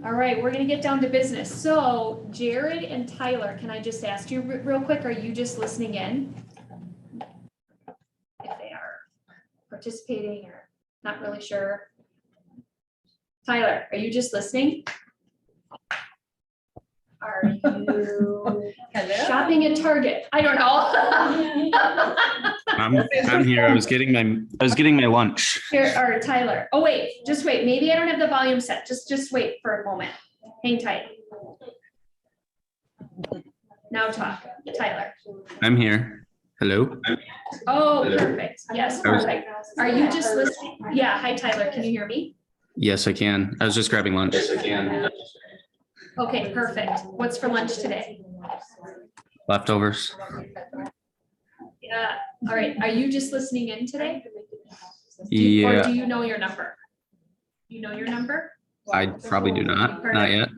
All right, we're gonna get down to business. So Jared and Tyler, can I just ask you real quick, are you just listening in? If they are participating or not really sure. Tyler, are you just listening? Are you shopping at Target? I don't know. I'm here. I was getting my lunch. Here, or Tyler. Oh, wait, just wait. Maybe I don't have the volume set. Just wait for a moment. Hang tight. Now talk, Tyler. I'm here. Hello. Oh, perfect. Yes, perfect. Are you just listening? Yeah. Hi, Tyler. Can you hear me? Yes, I can. I was just grabbing lunch. Yes, I can. Okay, perfect. What's for lunch today? Leftovers. Yeah. All right. Are you just listening in today? Or Yeah, do you know your number? You know your number? I probably do not. Not yet.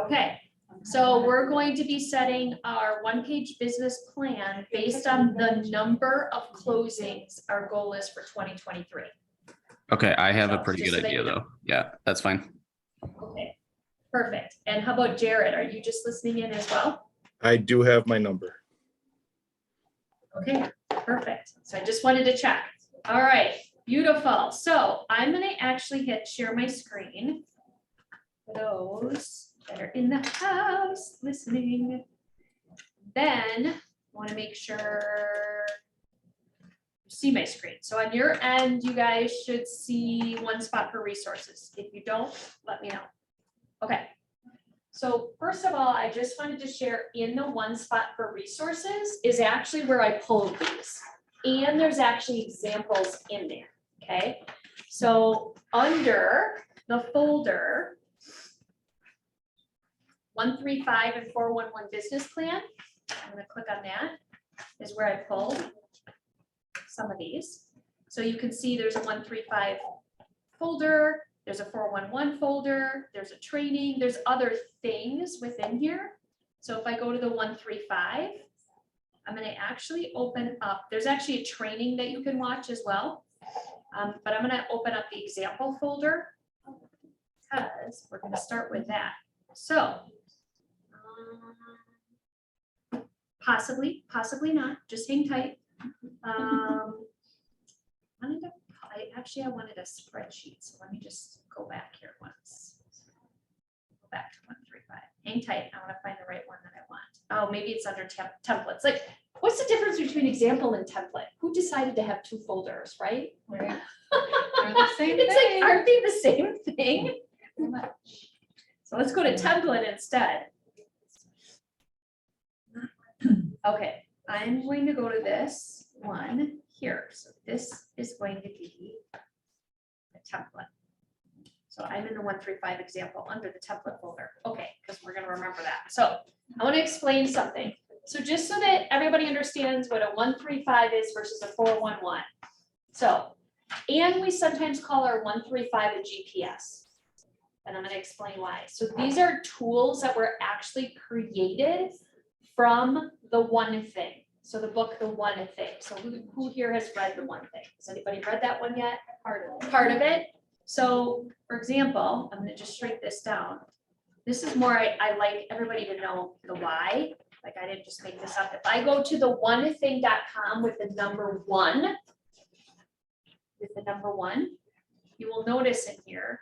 Okay. So we're going to be setting our one-page business plan based on the number of closings our goal is for 2023. Okay, I have a So, pretty just good so that idea you know. though. Yeah, that's fine. Okay, perfect. And how about Jared? Are you just listening in as well? I do have my number. Okay, perfect. So I just wanted to check. All right, beautiful. So I'm gonna actually hit share my screen for those that are in the house listening. Then I want to make sure you see my screen. So on your end, you guys should see one spot for resources. If you don't, let me know. Okay. So first of all, I just wanted to share in the one spot for resources is actually where I pulled these. And there's actually examples in there, okay? So under the folder, 135 and 411 business plan, I'm gonna click on that, is where I pulled some of these. So you can see there's a 135 folder, there's a 411 folder, there's a training, there's other things within here. So if I go to the 135, I'm gonna actually open up, there's actually a training that you can watch as well. But I'm gonna open up the example folder because we're gonna start with that. So possibly not, just hang tight. I wanted a spreadsheet, so let me just go back here once. Go back to 135. Hang tight. I want to find the right one that I want. Oh, maybe it's under templates. Like, what's the difference between example and template? Who decided to have two folders, right? Right. They're the same It's thing. like, aren't they the same thing? So let's go to template instead. Okay, I'm going to go to this one here. So this is going to be a template. So I'm in the 135 example under the template folder. Okay, because we're going to remember that. So I want to explain something. So just so that everybody understands what a 135 is versus a 411. So, and we sometimes call our 135 a GPS. And I'm going to explain why. So these are tools that were actually created from the one thing. So the book, The One Thing. So who here has read The One Thing? Has anybody read that one yet? Part of it. So for example, I'm going to just shrink this down. This is more, I like everybody to know the why. Like I didn't just make this up. If I go to the onething.com with the number one, you will notice in here.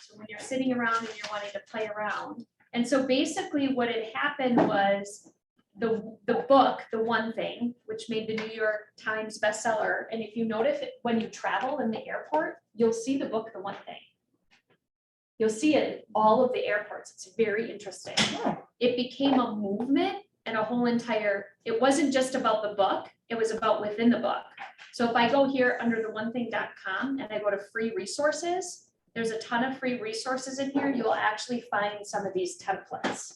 So when you're sitting around and you're wanting to play around. And so basically what had happened was the book, The One Thing, which made the New York Times bestseller. And if you notice it, when you travel in the airport, you'll see the book, The One Thing. You'll see it in all of the airports. It's very interesting. It became a movement and a whole entire, it wasn't just about the book, it was about within the book. So if I go here under the onething.com and I go to free resources, there's a ton of free resources in here. You'll actually find some of these templates.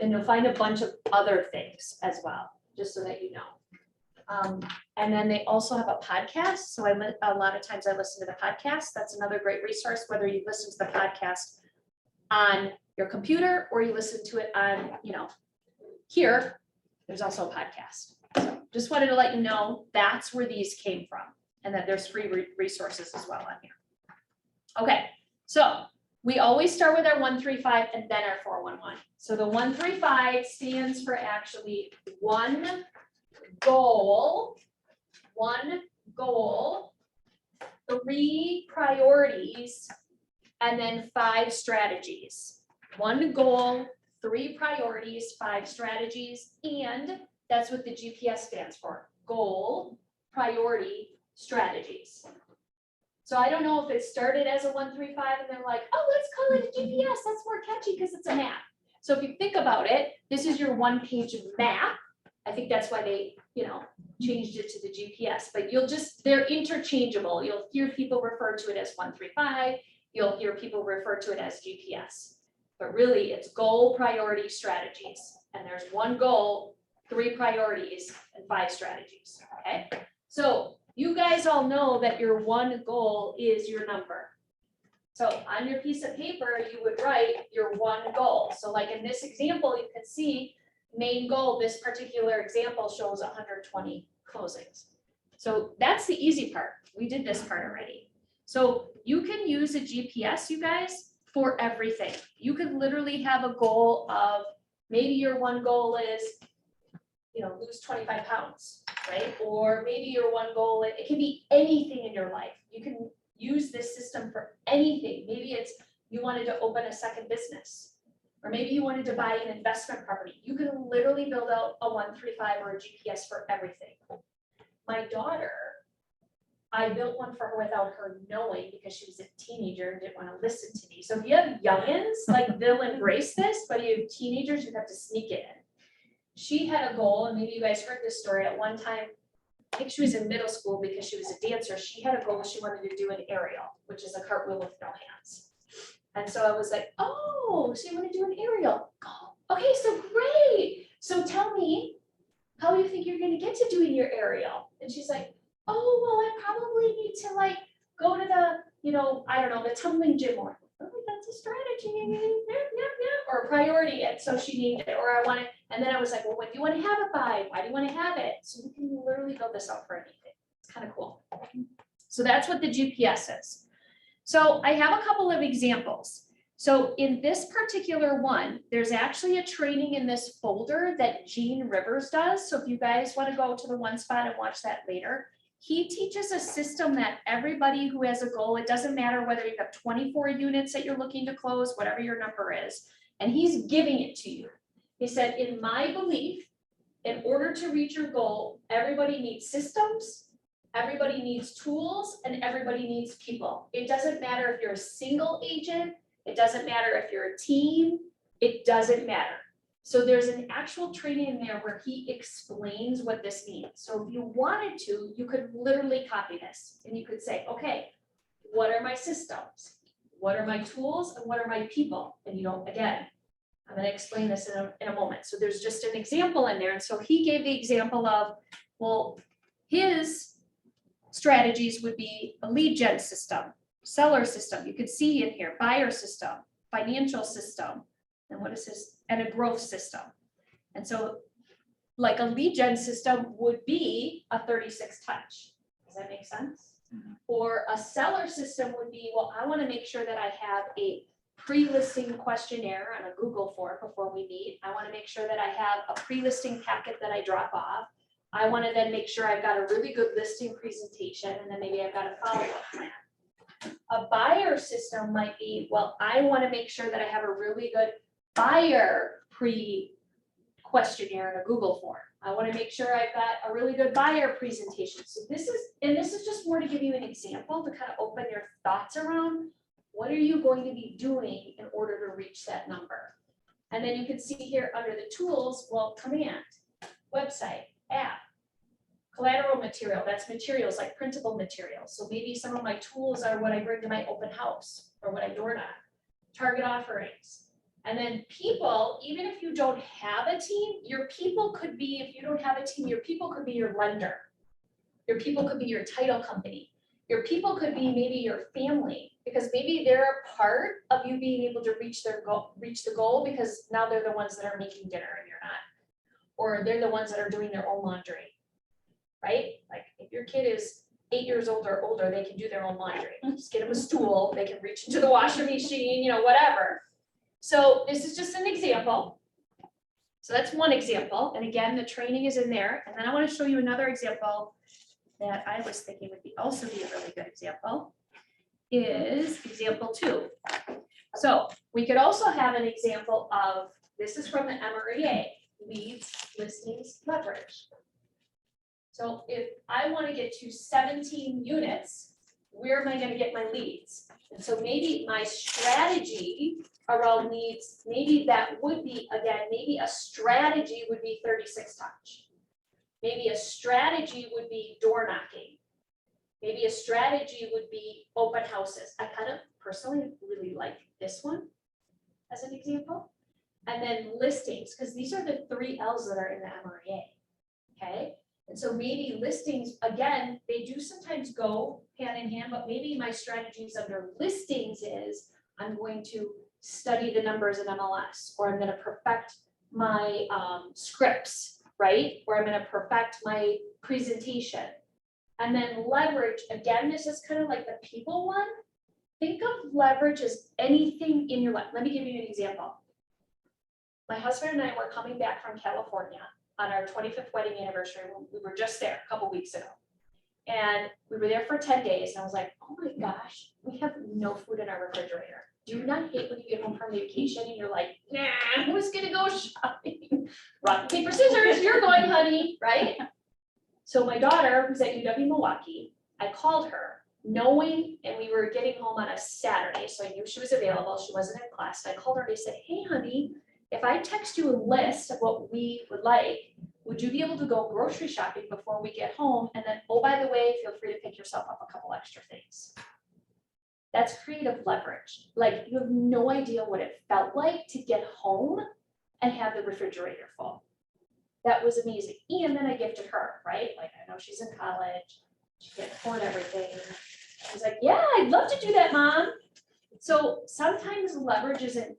And you'll find a bunch of other things as well, just so that you know. And then they also have a podcast. So a lot of times I listen to the podcast. That's another great resource, whether you listen to the podcast on your computer or you listen to it on, here, there's also a podcast. So just wanted to let you know that's where these came from and that there's free resources as well on here. Okay, so we always start with our 135 and then our 411. So the 135 stands for actually one goal, 3 priorities, and then 5 strategies. 1 goal, 3 priorities, 5 strategies, and that's what the GPS stands for. Goal, priority, strategies. So I don't know if it started as a 135 and they're like, oh, let's call it a GPS. That's more catchy because it's a map. So if you think about it, this is your 1-page map. I think that's why they, changed it to the GPS, but they're interchangeable. You'll hear people refer to it as 135. You'll hear people refer to it as GPS, but really it's goal, priority, strategies. And there's 1 goal, 3 priorities, and 5 strategies, okay? So you guys all know that your 1 goal is your number. So on your piece of paper, you would write your 1 goal. So like in this example, you can see main goal, this particular example shows 120 closings. So that's the easy part. We did this part already. So you can use a GPS, you guys, for everything. You could literally have a goal of, maybe your 1 goal is, lose 25 pounds, right? Or maybe your 1 goal, it can be anything in your life. You can use this system for anything. Maybe it's you wanted to open a second business, or maybe you wanted to buy an investment property. You can literally build out a 135 or a GPS for everything. My daughter, I built one for her without her knowing because she was a teenager and didn't want to listen to me. So if you have youngins, like they'll embrace this, but if you have teenagers, you have to sneak it in. She had a goal, and maybe you guys heard this story at one time. I think she was in middle school because she was a dancer. She had a goal, she wanted to do an aerial, which is a cartwheel with no hands. And so I was like, oh, so you want to do an aerial? Oh, okay, so great. So tell me how you think you're going to get to doing your aerial. And she's like, oh, well, I probably need to go to the, I don't know, the tumbling gym more. Oh, that's a strategy, or a priority. And so she needed it, or I want it. And then I was like, well, when do you want to have it by? Why do you want to have it? So we can literally build this out for anything. It's kind of cool. So that's what the GPS is. So I have a couple of examples. So in this particular one, there's actually a training in this folder that Gene Rivers does. So if you guys want to go to the one spot and watch that later, he teaches a system that everybody who has a goal, it doesn't matter whether you have 24 units that you're looking to close, whatever your number is, and he's giving it to you. He said, in my belief, in order to reach your goal, everybody needs systems, everybody needs tools, and everybody needs people. It doesn't matter if you're a single agent, it doesn't matter if you're a team, it doesn't matter. So there's an actual training in there where he explains what this means. So if you wanted to, you could literally copy this and you could say, okay, what are my systems? What are my tools and what are my people? And again, I'm going to explain this in a moment. So there's just an example in there. And so he gave the example of, well, his strategies would be a lead gen system, seller system. You could see in here, buyer system, financial system, and what is this? And a growth system. And so like a lead gen system would be a 36 touch. Does that make sense? Mm-hmm. Or a seller system would be, well, I want to make sure that I have a pre-listing questionnaire on a Google form before we meet. I want to make sure that I have a pre-listing packet that I drop off. I want to then make sure I've got a really good listing presentation, and then maybe I've got a follow-up plan. A buyer system might be, well, I want to make sure that I have a really good buyer pre-questionnaire in a Google form. I want to make sure I've got a really good buyer presentation. So this is just more to give you an example to kind of open your thoughts around what are you going to be doing in order to reach that number. And then you can see here under the tools, well, command, website, app, collateral material, that's materials like printable materials. So maybe some of my tools are what I bring to my open house or what I door knock, target offerings. And then people, even if you don't have a team, your people could be, if you don't have a team, your people could be your lender. Your people could be your title company. Your people could be maybe your family, because maybe they're a part of you being able to reach the goal because now they're the ones that are making dinner and you're not. Or they're the ones that are doing their own laundry, right? Like if your kid is 8 years old or older, they can do their own laundry. Just get them a stool, they can reach into the washing machine, you know, whatever. So this is just an example. So that's one example. And again, the training is in there. And then I want to show you another example that I was thinking would also be a really good example is example 2. So we could also have an example of, this is from the MREA, leads, listings, leverage. So if I want to get to 17 units, where am I going to get my leads? And so maybe my strategy around leads, maybe that would be, again, maybe a strategy would be 36 touch. Maybe a strategy would be door knocking. Maybe a strategy would be open houses. I kind of personally really like this one as an example. And then listings, because these are the 3 L's that are in the MREA, okay? And so maybe listings, again, they do sometimes go hand in hand, but maybe my strategies under listings is I'm going to study the numbers in MLS, or I'm going to perfect my scripts, right? Or I'm going to perfect my presentation. And then leverage, again, this is kind of like the people one. Think of leverage as anything in your life. Let me give you an example. My husband and I were coming back from California on our 25th wedding anniversary. We were just there a couple weeks ago. And we were there for 10 days. And I was like, oh my gosh, we have no food in our refrigerator. Do you not hate when you get home from vacation and you're like, nah, who's gonna go shopping? Rock, paper, scissors, you're going, honey, right? So my daughter, who's at UW Milwaukee, I called her knowing, and we were getting home on a Saturday, so I knew she was available. She wasn't in class. So I called her and I said, hey, honey, if I text you a list of what we would like, would you be able to go grocery shopping before we get home? And then, oh, by the way, feel free to pick yourself up a couple extra things. That's creative leverage. Like, you have no idea what it felt like to get home and have the refrigerator full. That was amazing. And then I gifted her, right? Like, I know she's in college. She can't afford everything. I was like, yeah, I'd love to do that, Mom. So sometimes leverage isn't,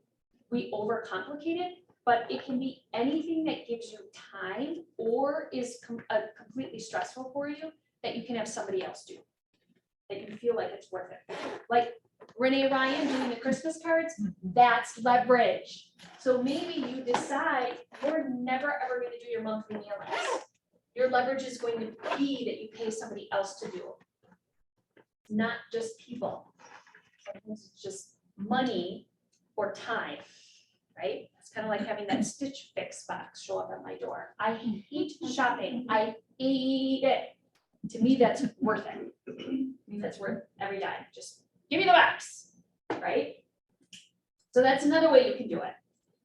we overcomplicate it, but it can be anything that gives you time or is completely stressful for you that you can have somebody else do, that you feel like it's worth it. Like Renee Ryan doing the Christmas cards, that's leverage. So maybe you decide you're never ever going to do your monthly mailings. Your leverage is going to be that you pay somebody else to do it, not just people. Sometimes it's just money or time, right? It's kind of like having that Stitch Fix box show up at my door. I hate shopping. I hate it. To me, that's worth it. That's worth every dime. Just give me the box, right? So that's another way you can do it.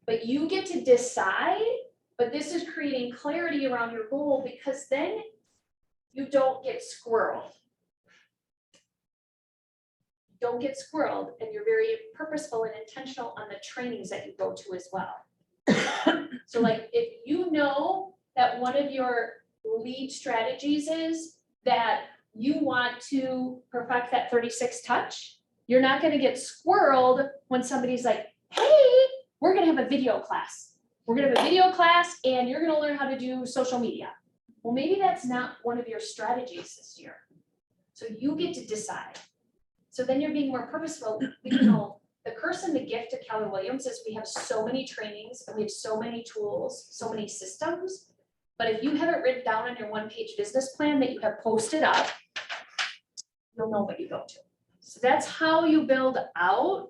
But you get to decide, but this is creating clarity around your goal because then you don't get squirreled. Don't get squirreled, and you're very purposeful and intentional on the trainings that you go to as well. So like if you know that one of your lead strategies is that you want to perfect that 36 touch, you're not going to get squirreled when somebody's like, hey, we're going to have a video class. We're going to have a video class and you're going to learn how to do social media. Well, maybe that's not one of your strategies this year. So you get to decide. So then you're being more purposeful. You know, the curse and the gift of Keller Williams is we have so many trainings and we have so many tools, so many systems. But if you have it written down on your one-page business plan that you have posted up, you'll know what you go to. So that's how you build out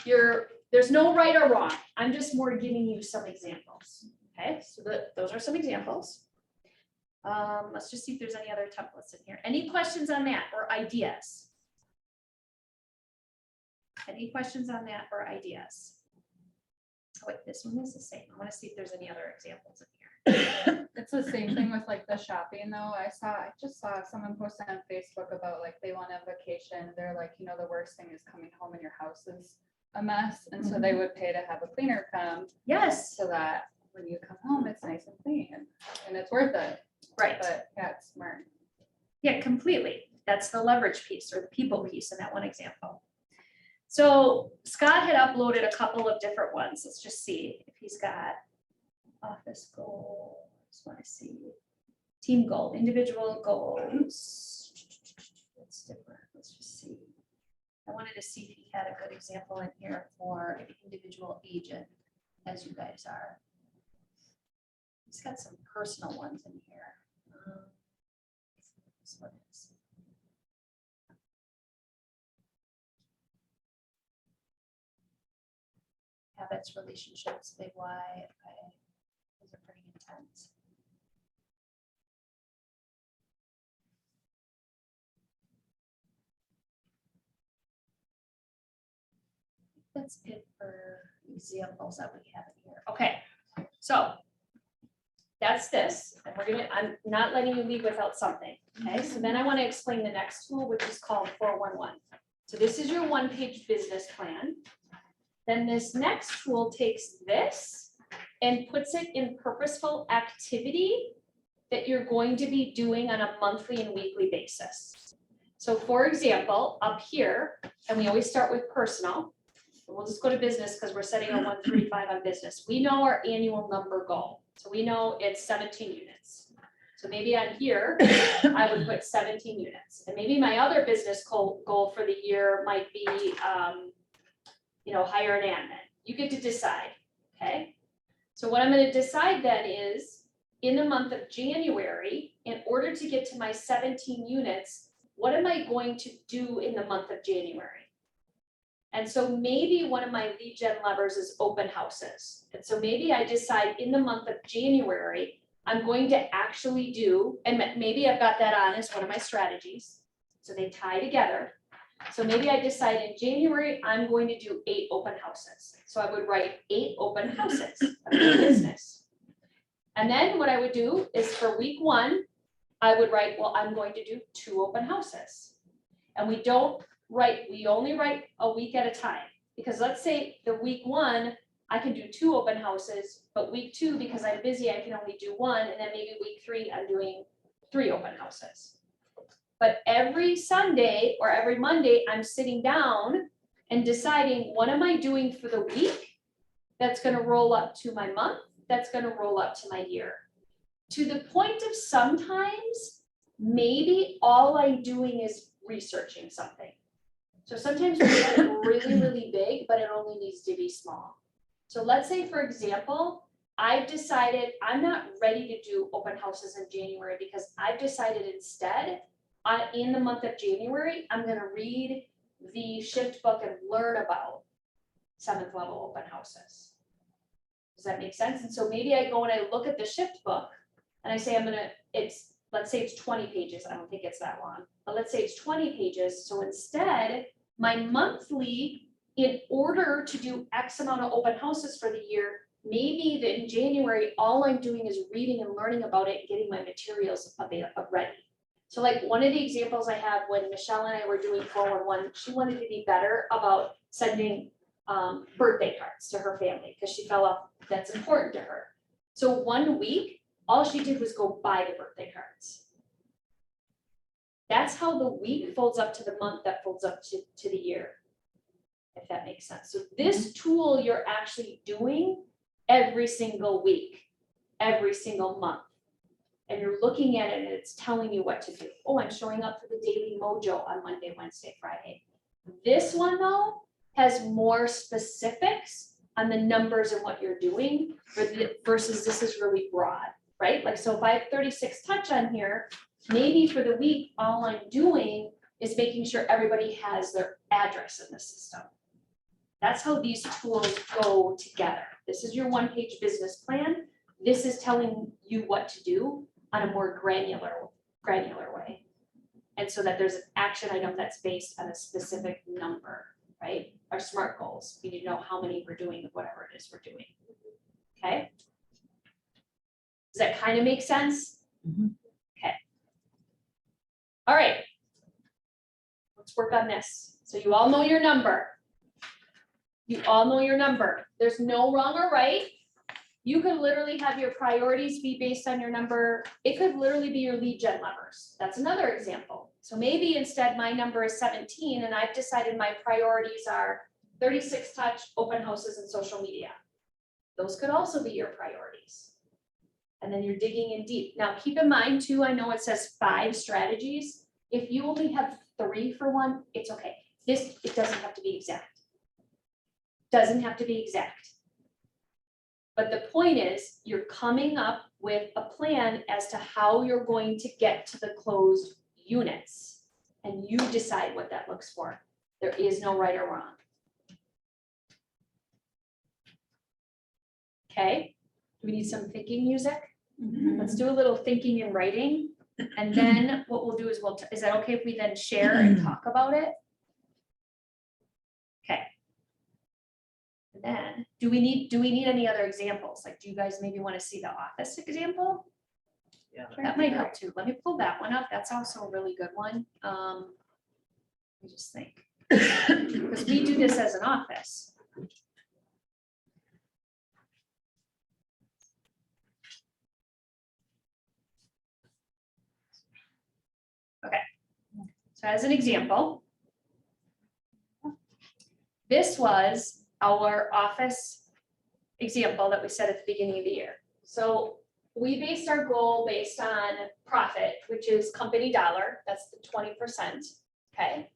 your, there's no right or wrong. I'm just more giving you some examples. Okay, so those are some examples. Let's just see if there's any other templates in here. Any questions on that or ideas? Any questions on that or ideas? Oh, wait, this one is the same. I want to see if there's any other examples in here. It's the same thing with like the shopping though. I just saw someone post on Facebook about like they want a vacation. They're like, you know, the worst thing is coming home and your house is a mess. And so they would pay to have a cleaner come. Yes. So that when you come home, it's nice and clean and it's worth it. Right. But yeah, it's smart. Yeah, completely. That's the leverage piece or the people piece in that one example. So Scott had uploaded a couple of different ones. Let's just see if he's got office goals. Want to see team goal, individual goals. I wanted to see if he had a good example in here for an individual agent, as you guys are. He's got some personal ones in here. This one is. Habits, relationships, big Y. Okay. Those are pretty intense. That's it for examples that we have in here. Okay, so that's this, and I'm not letting you leave without something. Okay, so then I want to explain the next tool, which is called 411. So this is your one-page business plan. Then this next tool takes this and puts it in purposeful activity that you're going to be doing on a monthly and weekly basis. So for example, up here, and we always start with personal. We'll just go to business because we're setting a 135 on business. We know our annual number goal. So we know it's 17 units. So maybe on here, I would put 17 units. And maybe my other business goal for the year might be, hire an admin. You get to decide, okay? So what I'm going to decide then is, in the month of January, in order to get to my 17 units, what am I going to do in the month of January? And so maybe one of my lead gen levers is open houses. And so maybe I decide in the month of January, I'm going to actually do, and maybe I've got that on as one of my strategies. So they tie together. So maybe I decide in January, I'm going to do 8 open houses. So I would write 8 open houses of my business. And then what I would do is for week 1, I would write, well, I'm going to do 2 open houses. And we only write a week at a time, because let's say the week 1, I can do 2 open houses, but week 2, because I'm busy, I can only do 1. And then maybe week 3, I'm doing 3 open houses. But every Sunday or every Monday, I'm sitting down and deciding, what am I doing for the week that's going to roll up to my month, that's going to roll up to my year. To the point of sometimes, maybe all I'm doing is researching something. So sometimes we get it really, really big, but it only needs to be small. So let's say, for example, I've decided I'm not ready to do open houses in January because I've decided instead, in the month of January, I'm going to read the shift book and learn about 7th level open houses. Does that make sense? And so maybe I go and I look at the shift book and I say, let's say it's 20 pages. I don't think it's that long, but let's say it's 20 pages. So instead, my monthly, in order to do X amount of open houses for the year, maybe in January, all I'm doing is reading and learning about it and getting my materials ready. So like one of the examples I have when Michelle and I were doing 411, she wanted to be better about sending birthday cards to her family because she felt that's important to her. So 1 week, all she did was go buy the birthday cards. That's how the week folds up to the month that folds up to the year, if that makes sense. So this tool you're actually doing every single week, every single month. And you're looking at it and it's telling you what to do. Oh, I'm showing up for the daily mojo on Monday, Wednesday, Friday. This one though has more specifics on the numbers and what you're doing versus this is really broad, right? Like, so if I have 36 touch on here, maybe for the week, all I'm doing is making sure everybody has their address in the system. That's how these tools go together. This is your 1-page business plan. This is telling you what to do on a more granular way. And so that there's an action item that's based on a specific number, right? Our SMART goals. We need to know how many we're doing of whatever it is we're doing. Okay. Does that kind of make sense? Mhm. Okay. All right. Let's work on this. So you all know your number. You all know your number. There's no wrong or right. You could literally have your priorities be based on your number. It could literally be your lead gen levers. That's another example. So maybe instead my number is 17 and I've decided my priorities are 36 touch, open houses, and social media. Those could also be your priorities. And then you're digging in deep. Now keep in mind too, I know it says 5 strategies. If you only have 3 for one, it's okay. it doesn't have to be exact. Doesn't have to be exact. But the point is, you're coming up with a plan as to how you're going to get to the closed units. And you decide what that looks for. There is no right or wrong. Okay, do we need some thinking music? Let's do a little thinking and writing. And then what we'll do is is that okay if we then share and talk about it? Okay. And then, do we need any other examples? Like, do you guys maybe want to see the office example? Yeah. That might help too. Let me pull that one up. That's also a really good one. Let me just think. Because we do this as an office. Okay. So as an example, this was our office example that we said at the beginning of the year. So we based our goal based on profit, which is company dollar, that's the 20%, okay?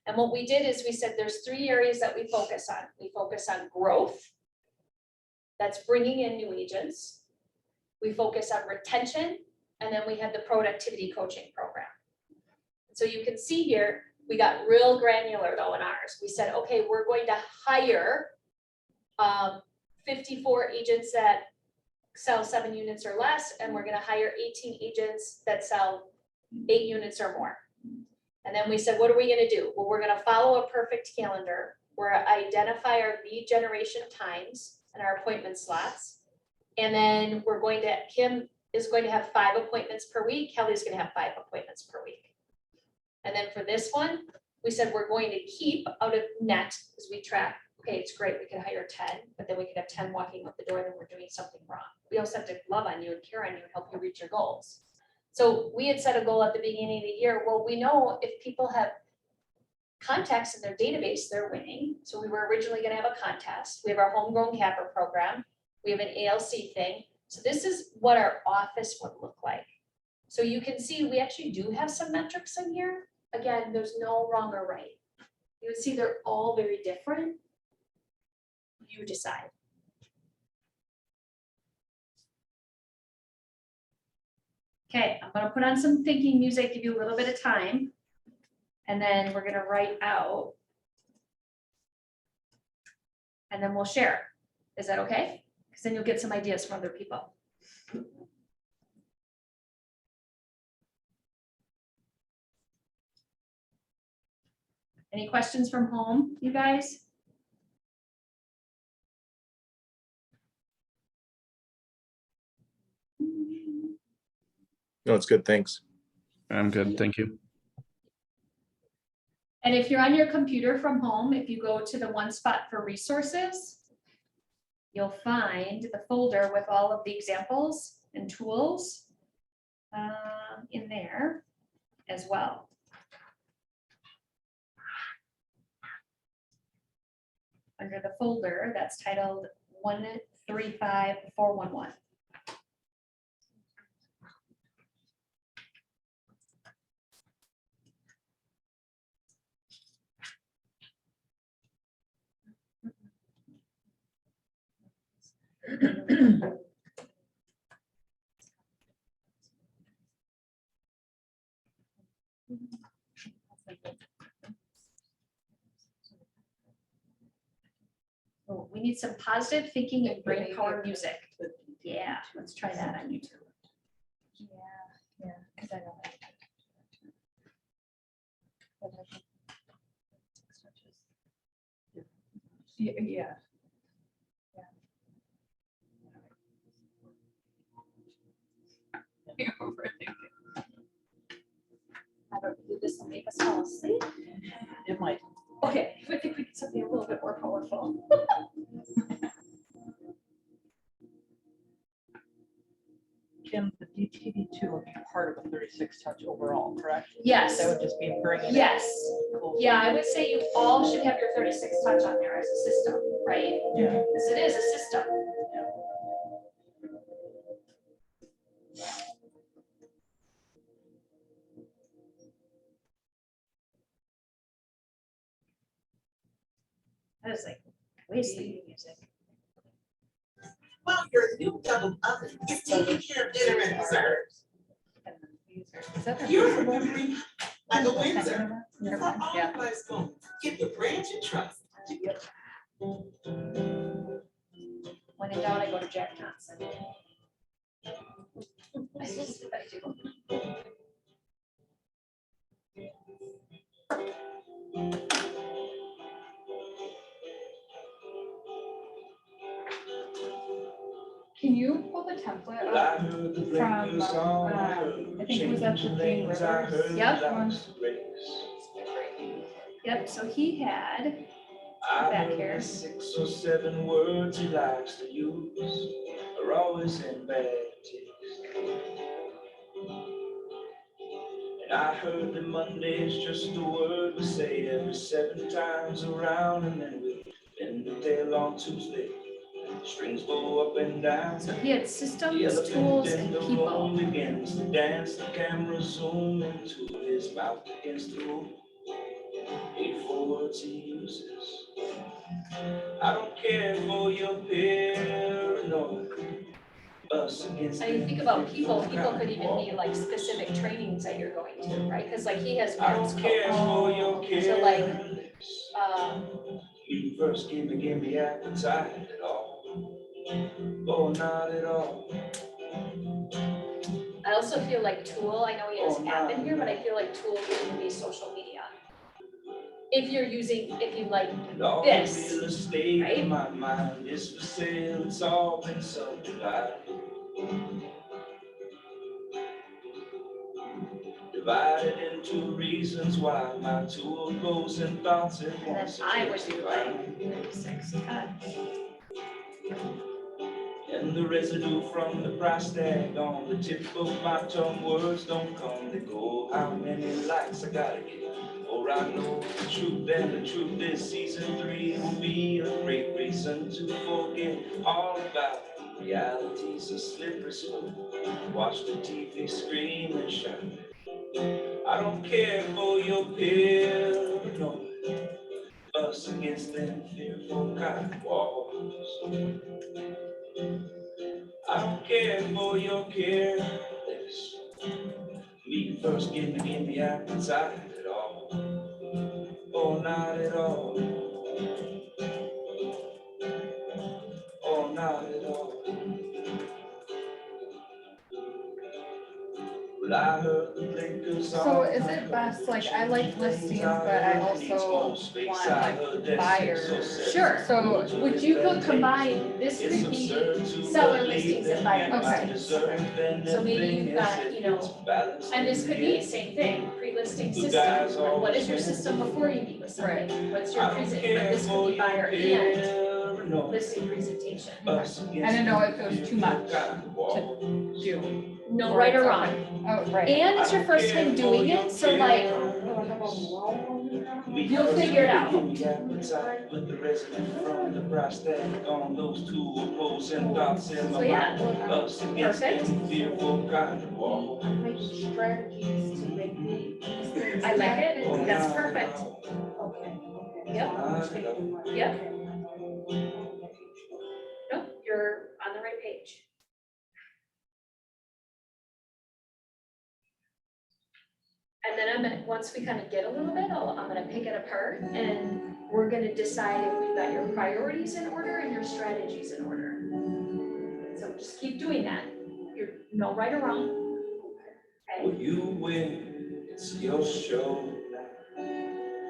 And what we did is we said there's 3 areas that we focus on. We focus on growth, that's bringing in new agents. We focus on retention, and then we had the productivity coaching program. So you can see here, we got real granular though in ours. We said, okay, we're going to hire 54 agents that sell 7 units or less, and we're gonna hire 18 agents that sell 8 units or more. And then we said, what are we gonna do? Well, we're gonna follow a perfect calendar. We're gonna identify our lead generation times and our appointment slots. And then Kim is going to have 5 appointments per week. Kelly's gonna have 5 appointments per week. And then for this one, we said we're going to keep out of net, because we track, okay, it's great, we could hire 10, but then we could have 10 walking out the door, then we're doing something wrong. We also have to love on you and care on you and help you reach your goals. So we had set a goal at the beginning of the year. Well, we know if people have contacts in their database, they're winning. So we were originally gonna have a contest. We have our homegrown capper program. We have an ALC thing. So this is what our office would look like. So you can see, we actually do have some metrics in here. Again, there's no wrong or right. You would see they're all very different. You decide. Okay, I'm gonna put on some thinking music, give you a little bit of time. And then we're gonna write out. And then we'll share. Is that okay? Because then you'll get some ideas from other people. Any questions from home, you guys? No, it's good. Thanks. I'm good, thank you. And if you're on your computer from home, if you go to the one spot for resources, you'll find the folder with all of the examples and tools in there as well. Under the folder that's titled 135411. Oh, we need some positive thinking and brain power music. Yeah, let's try that on YouTube. Yeah, because I know that. Yeah. I don't do this to make us fall asleep. It might. Okay, I think we need something a little bit more powerful. Kim, the DTD2 would be part of a 36 touch overall, correct? Yes. That would just be bringing. it Yes. closer. Yeah, I would say you all should have your 36 touch on there as a system, right? Yeah. Because it is a system. That is like way sleepy music. Well, your new double oven is taking care of dinner and dessert. And then these are- is that a You're visible? remembering like a Windsor. Never For mind. all Yeah. life's going, give your branch and trust. When in doubt, I go to Jack Johnson. I do. Can you pull the template up from, I think it was at the King Rivers? Yep. one? Yep, so he had, I back heard here. the 6 or 7 words he likes to use are always in bad taste. And I heard that Monday's just a word we say every 7 times around, and then we bend the tail on Tuesday. Strings go up and down. so he had The systems, elephant tools, in and the room people. begins to dance. The camera zoom into his mouth against the roof. 8 words he uses. I don't care for your paranoia. Us against I mean, think about people could even be like specific trainings that you're going to, right? Because like he has I arts don't care for your coach. So like, careless. um, You first give me appetite at all. Oh, not at all. I also feel like Tool, I know he has app in here, but I feel like Tool can be social media. If you're using, if you like, And all This, the real estate right? in my mind is for sale. It's all been subdivided. Divided into reasons why my two opposing thoughts at and then once. I would do like 36 touch. And the residue from the price tag on the tip of my tongue, words don't come, they go. How many likes I gotta get? Or I know the truth, and the truth is season 3 will be a great reason to forget all about reality's a slippery slope. Watch the TV scream and shout. I don't care for your paranoia. Us against them fearful kind of walls. I don't care for your careless. Me first, give me appetite at all. Oh, not at all. Oh, not at all. Well, I heard the blinkers on. So is it best, like, I like listings, but I also want like buyers. Sure. So Would you could combine this could be seller listings and buyer Okay. listings. So maybe you've got, you know, and this could be same thing, pre-listing system. What is your system before you meet with somebody? What's your present, but this could be buyer and listing presentation. I didn't know if it was too much to do. No right or wrong. Oh, right. And it's your first time doing it, so like, you'll figure it out. With the resident from the price tag on those two opposing thoughts in So my yeah, mind. Us against perfect. them fearful kind of wall. Strategies to make me. I like it, that's perfect. Okay. Yep, yep. Nope, you're on the right page. And then I'm gonna, once we kind of get a little bit, I'm gonna pick it apart and we're gonna decide if we've got your priorities in order and your strategies in order. So just keep doing that. You're no right or wrong. Okay, Well, you win, it's your show now.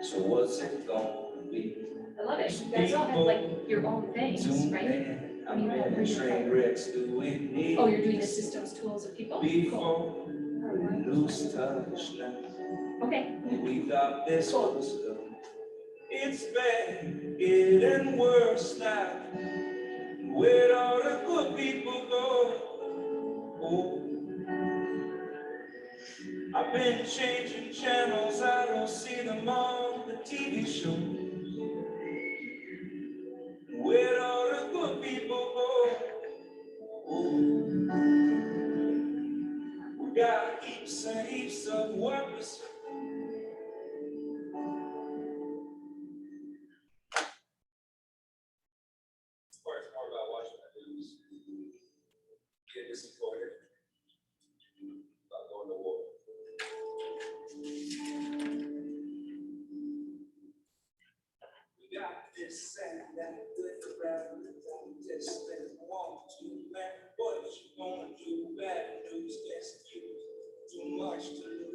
So what's it gonna be? I love it. You guys all have like your own things, right? I'm in train wrecks doing it. Oh, you're doing the systems, tools, and people? Cool. Before we lose touch now. Okay, We thought this was good. It's bad, getting worse now. Where'd all the good people go? Oh, I've been changing channels, I don't see them on the TV shows. Where'd all the good people go? Oh, we got heaps and heaps of workers.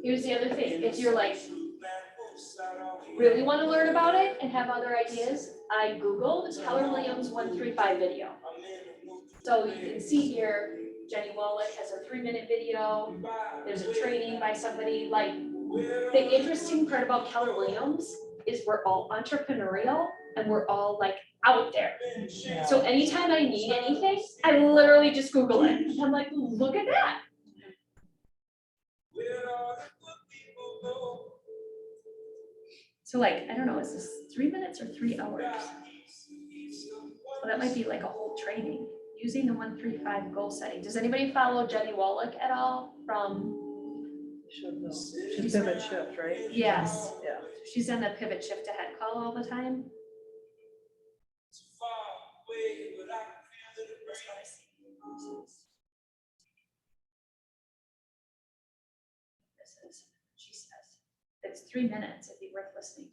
Here's the other thing, if you're like, really wanna learn about it and have other ideas, I Googled Keller Williams 135 video. So you can see here, Jenny Wallach has a 3-minute video, there's a training by somebody, like, the interesting part about Keller Williams is we're all entrepreneurial and we're all like out there. So anytime I need anything, I literally just Google it. I'm like, look at that. So like, I don't know, is this 3 minutes or 3 hours? Well, that might be like a whole training, using the 135 goal setting. Does anybody follow Jenny Wallach at all from? Should know. She's pivot shift, right? Yes. Yeah. She's on the pivot shift ahead call all the time. That's what I see. This is, she says, it's 3 minutes, it'd be worth listening to.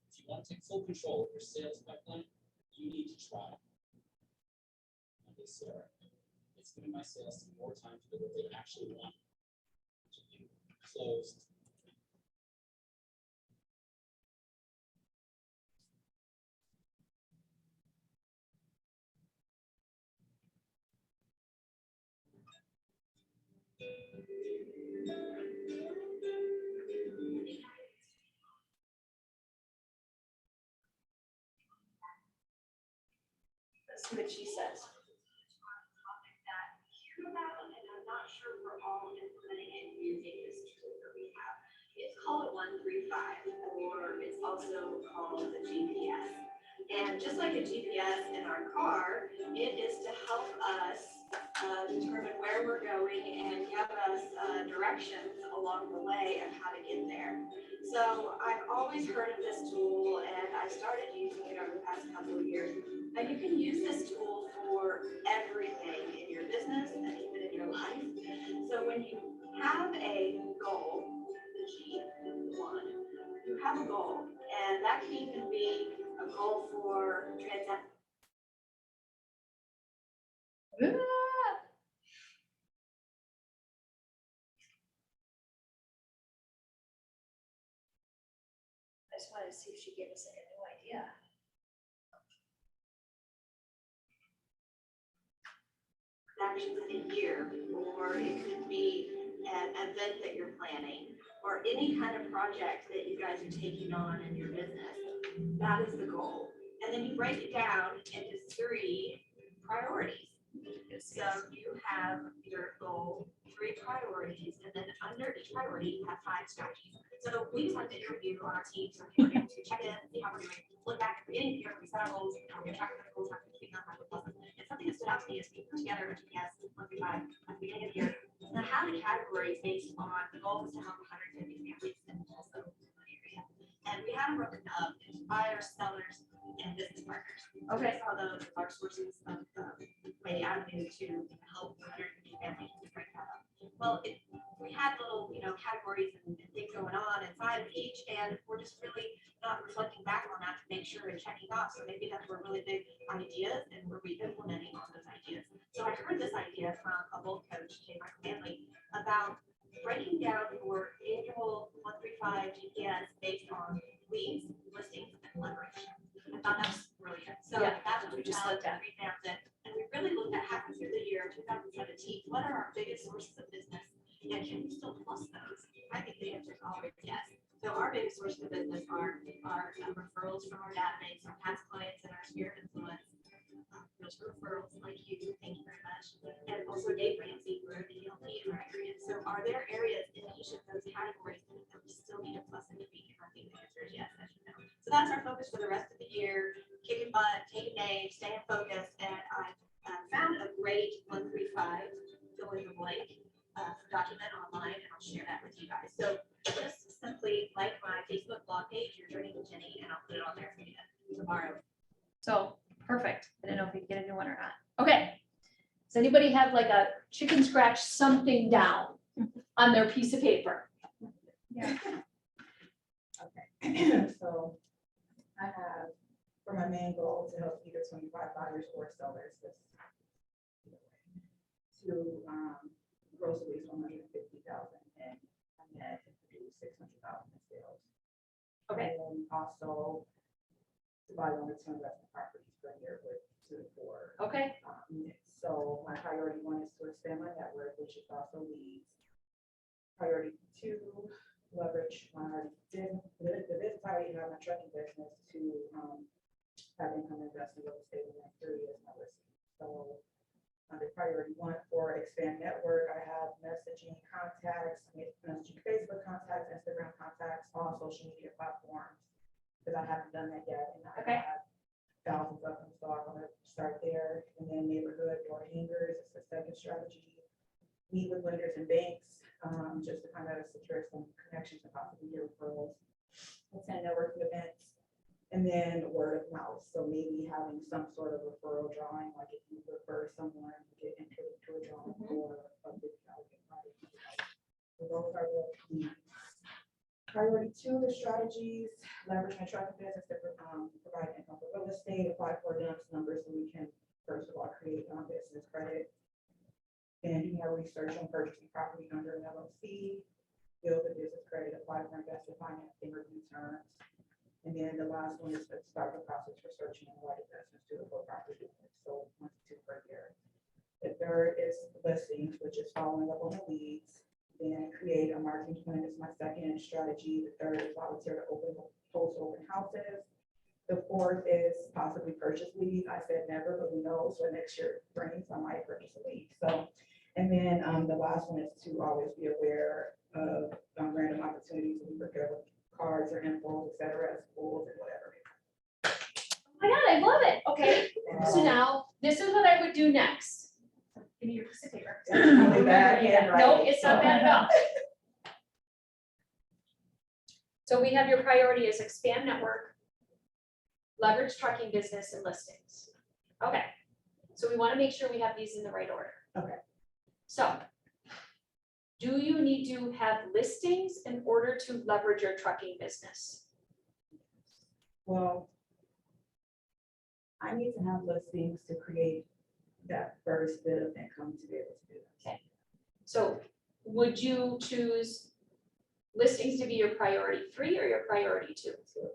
If you want to take full control of your sales pipeline, you need to try. Okay, Sarah, it's giving my sales team more time to do what they actually want to do. Closed. Let's see what she says. It's called a 135, or it's also called a GPS. And just like a GPS in our car, it is to help us determine where we're going and give us directions along the way of how to get there. So I've always heard of this tool, and I started using it over the past couple of years. And you can use this tool for everything in your business and even in your life. So when you have a goal, the G1, you have a goal, and that can even be a goal for transaction. I just wanted to see if she gave us a new idea. Actions in a year, or it could be an event that you're planning, or any kind of project that you guys are taking on in your business. That is the goal. And then you break it down into 3 priorities. So you have your goal, 3 priorities, and then under each priority, you have 5 strategies. So we just wanted to interview on our team, so we're going to check in, see how we're doing, look back at the beginning of the year, we set our goals, how we're tracking the goals, how we're keeping on track with lessons. And something that stood out to me is we put together a GPS 135 at the beginning of the year, and had the categories based on the goal was to help 150 families in also the area. And we had them broken up into buyers, sellers, and business partners. Okay. So those are sources of way avenue to help 150 families to break that up. Well, we had little, categories and things going on inside of each, and we're just really not reflecting back on that to make sure and checking off. So maybe that's were really big ideas, and we're re-implementing on those ideas. So I heard this idea from a bold coach, J. Michael Manley, about breaking down your annual 135 GPS based on leads, listings, and leverage. I thought that was brilliant. So Yeah, that's what we we just looked at. revamped it. And we really looked at halfway through the year, 2017, what are our biggest sources of business? And can we still plus those? I think the answer is always yes. So our biggest sources of business are referrals from our database, our past clients, and our sphere of influence. Those referrals like you, thank you very much. And also Dave Ramsey, we're the ELT in our area. So are there areas in each of those categories that we still need to plus and tweak? And I think the answer is yes, as you know. So that's our focus for the rest of the year, kicking butt, taking names, staying focused. And I found a great 135 fill in the blank document online, and I'll share that with you guys. So just simply like my Facebook blog page, your journey with Jenny, and I'll put it on there for you tomorrow. So, perfect. I didn't know if we could get a new one or not. Okay. Does anybody have like a chicken scratch something down on their piece of paper? Okay, so I have for my main goal to help either 25 buyers or sellers to gross at least 150,000 and net produce 600,000 in sales. Okay. And also to buy 1 or 2 investment properties per year with 2 to 4. Okay, So my priority 1 is to expand my network, which is also leads. Priority 2, leverage my the business I already have, my trucking business, to have income invest in real estate in the next 3 years. So under priority 1 for expand network, I have messaging contacts, messaging Facebook contacts, Instagram contacts, all social media platforms, because I haven't done that yet, and I Okay. have thousands of them, so I'm gonna start there. And then neighborhood door hangers is the second strategy. Meet with lenders and banks, just to kind of secure some connections and possibly get referrals. Attend networking events. And then word of mouth, so maybe having some sort of referral drawing, like if you refer someone to get into a drawing for a big value, right? So those are the priority 2, the strategies, leverage my trucking business to provide income for real estate, apply for DUNS numbers so we can, first of all, create business credit, and do more research on purchasing property under an LLC, build the business credit, apply for investor financing, review terms. And then the last one is to start the process for searching and right investments to the full property. So 1 to 2 per year. The third is listings, which is following up on the leads. Then create a marketing plan is my second strategy. The third is volunteer to host open houses. The fourth is possibly purchase leads. I said never, but who knows what next year brings. I might purchase a lead. So, and then the last one is to always be aware of random opportunities to be prepared with cards or info, et cetera, schools and whatever. oh my God, I love it, okay, so now, this is what I would do next. Give me your piece of paper. Really bad handwriting. No, it's not bad at all. So we have your priority is expand network, leverage trucking business and listings. Okay, so we want to make sure we have these in the right order. Okay. So, do you need to have listings in order to leverage your trucking business? Well, I need to have listings to create that first bit of income to be able to do that. Okay. So would you choose listings to be your priority 3 or your priority 2? Okay.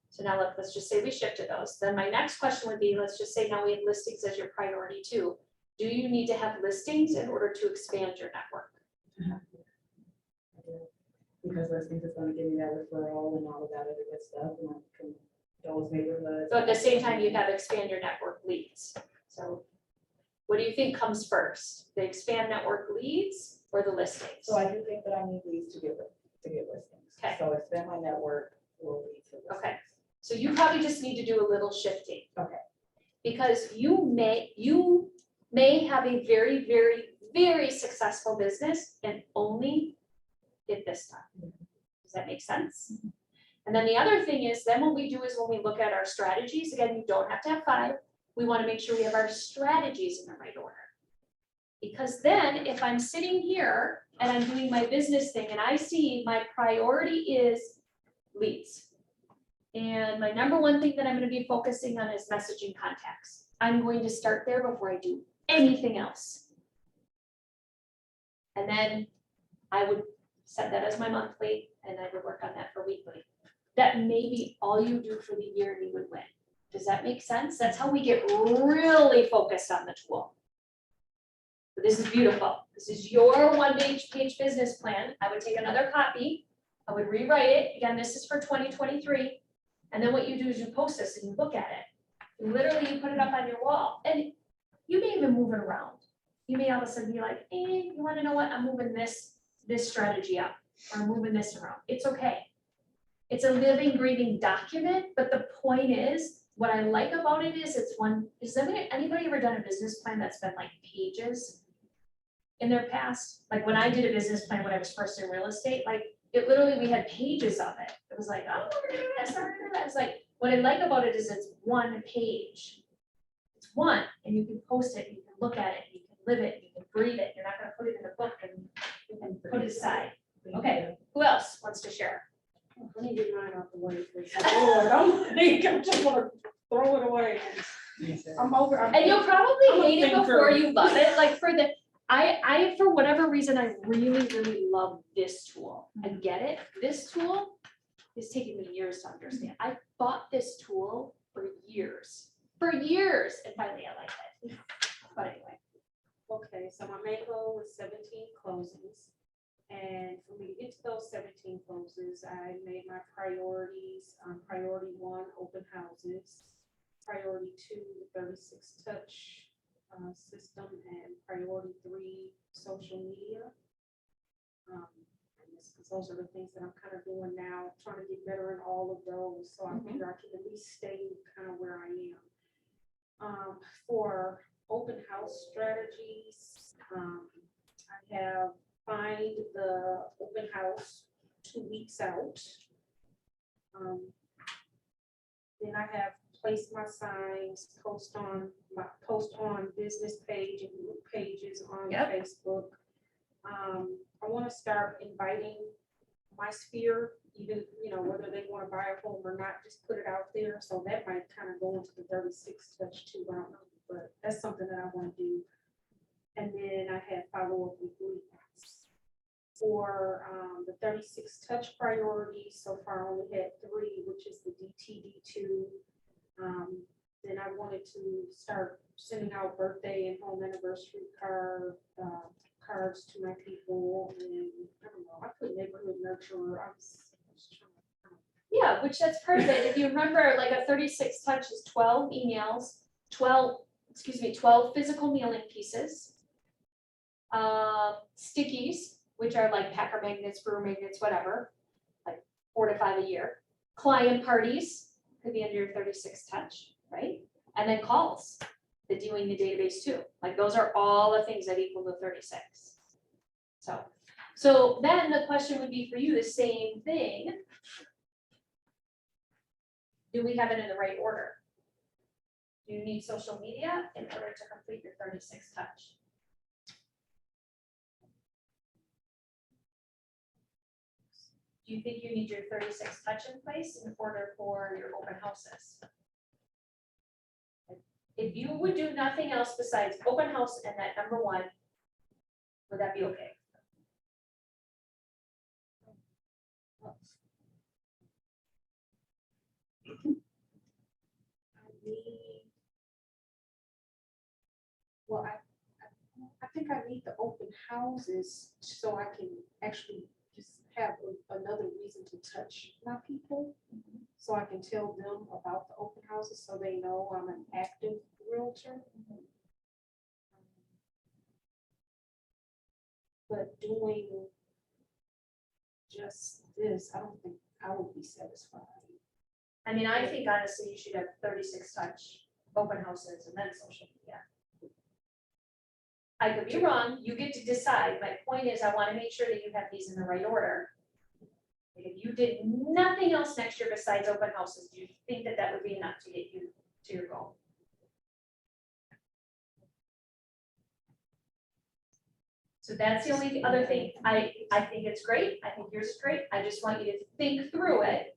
So now let's just say we shifted those. Then my next question would be, let's just say now we have listings as your priority 2. Do you need to have listings in order to expand your network? Because listings is going to give me that referral and all of that other good stuff, and from those neighborhoods. So at the same time, you have expand your network leads. So what do you think comes first? The expand network leads or the listings? So I do think that I need these to get listings. Okay. So expand my network will lead to listings. Okay. So you probably just need to do a little shifting. Okay. Because you may have a very, very, very successful business and only get this done. Does that make sense? And then the other thing is, then what we do is when we look at our strategies, again, you don't have to have 5. We want to make sure we have our strategies in the right order. Because then if I'm sitting here and I'm doing my business thing and I see my priority is leads. And my number 1 thing that I'm going to be focusing on is messaging contacts. I'm going to start there before I do anything else. And then I would set that as my monthly and I would work on that for weekly. That may be all you do for the year and you would win. Does that make sense? That's how we get really focused on the tool. But this is beautiful. This is your 1-page business plan. I would take another copy. I would rewrite it. Again, this is for 2023. And then what you do is you post this and you look at it. Literally, you put it up on your wall and you may even move it around. You may all of a sudden be like, hey, you want to know what? I'm moving this strategy up or I'm moving this around. It's okay. It's a living, breathing document. But the point is, what I like about it is anybody ever done a business plan that's been like pages in their past? Like when I did a business plan when I was first in real estate, like it literally, we had pages of it. It was like, oh, we're doing this, we're doing that. It's like, what I like about it is it's 1 page. It's 1, and you can post it, you can look at it, you can live it, you can breathe it. You're not gonna put it in a book and you can put it aside. Okay, who else wants to share? Let me get mine out the way. 'Cause I'm just gonna throw it away. I'm over. And you'll probably I'm a hate it thinker. before you love it, like for the, for whatever reason, I really, really love this tool. I get it, this tool is taking me years to understand. I bought this tool for years, and finally I like it. But anyway, Okay, so my main goal was 17 closings. And for me to get to those 17 closes, I made my priorities, priority 1, open houses. Priority 2, 36 touch system, and priority 3, social media. Because those are the things that I'm kind of doing now, trying to get better in all of those, so I figure I can at least stay kind of where I am. For open house strategies, I have find the open house 2 weeks out. Then I have placed my signs, post on business page and group pages on Yep. Facebook. I want to start inviting my sphere, even, whether they want to buy a home or not, just put it out there. So that might kind of go into the 36 touch too. I don't know, but that's something that I want to do. And then I had follow up with leads. For the 36 touch priorities, so far I only had 3, which is the DTD2. Then I wanted to start sending out birthday and home anniversary cards to my people, and I don't know, I put neighborhood nurturer. I was trying to. yeah, which that's part of it. If you remember, like a 36 touch is 12 emails, 12 physical mailing pieces. Stickies, which are like packer magnets, brewer magnets, whatever, like 4 to 5 a year. Client parties could be under your 36 touch, right? And then calls, the doing the database too. Like those are all the things that equal to 36. So then the question would be for you, the same thing. Do we have it in the right order? Do you need social media in order to complete your 36 touch? Do you think you need your 36 touch in place in order for your open houses? If you would do nothing else besides open house and that number 1, would that be okay? I think I need the open houses so I can actually just have another reason to touch my people. So I can tell them about the open houses so they know I'm an active realtor. But doing just this, I don't think I would be satisfied. I mean, I think honestly, you should have 36 touch, open houses, and then social media. I could be wrong, you get to decide. My point is, I want to make sure that you have these in the right order. If you did nothing else next year besides open houses, do you think that that would be enough to get you to your goal? So that's the only other thing. I think it's great. I think yours is great. I just want you to think through it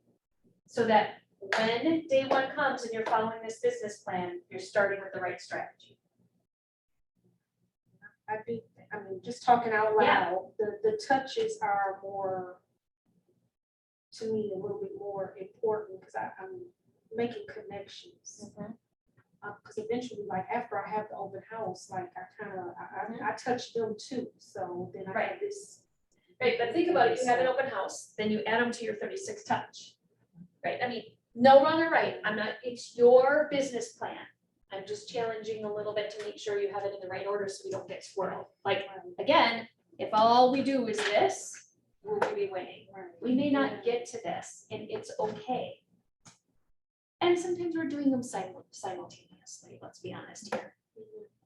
so that when day 1 comes and you're following this business plan, you're starting with the right strategy. I mean, just talking out loud, the touches are more, to me, a little bit more important because I'm making connections. Because eventually, like after I have the open house, like I touch them too. So then I have this. Right, but think about it, you have an open house, then you add them to your 36 touch. Right, I mean, no wrong or right, it's your business plan. I'm just challenging a little bit to make sure you have it in the right order so we don't get swirled. Like, again, if all we do is this, we're gonna be winning. We may not get to this, and it's okay. And sometimes we're doing them simultaneously, let's be honest here,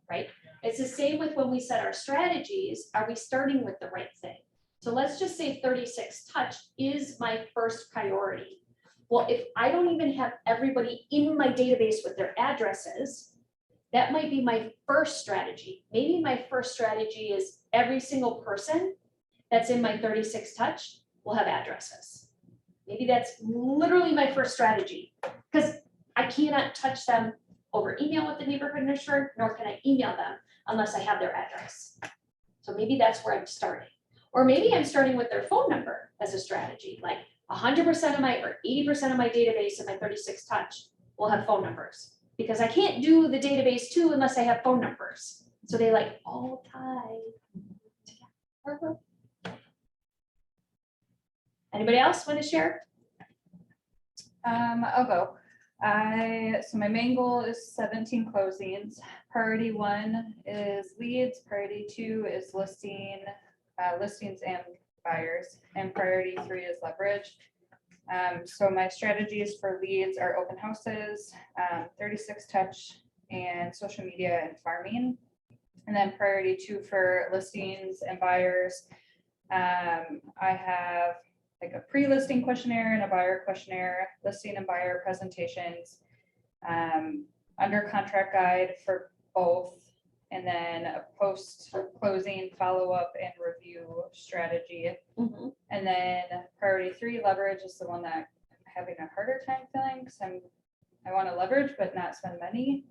right? It's the same with when we set our strategies, are we starting with the right thing? So let's just say 36 touch is my first priority. Well, if I don't even have everybody in my database with their addresses, that might be my first strategy. Maybe my first strategy is every single person that's in my 36 touch will have addresses. Maybe that's literally my first strategy, because I cannot touch them over email with the neighborhood administrator, nor can I email them unless I have their address. So maybe that's where I'm starting. Or maybe I'm starting with their phone number as a strategy, like 100% of my, or 80% of my database in my 36 touch will have phone numbers. Because I can't do the database too unless I have phone numbers. So they like all tie together. Anybody else want to share? I'll go. So my main goal is 17 closings. Priority 1 is leads. Priority 2 is listings and buyers. And priority 3 is leverage. So my strategies for leads are open houses, 36 touch, and social media and farming. And then priority 2 for listings and buyers. I have like a pre-listing questionnaire and a buyer questionnaire, listing and buyer presentations, under contract guide for both, and then a post-closing follow-up and review strategy. And then priority 3, leverage, is the one that I'm having a harder time filling because I want to leverage but not spend money.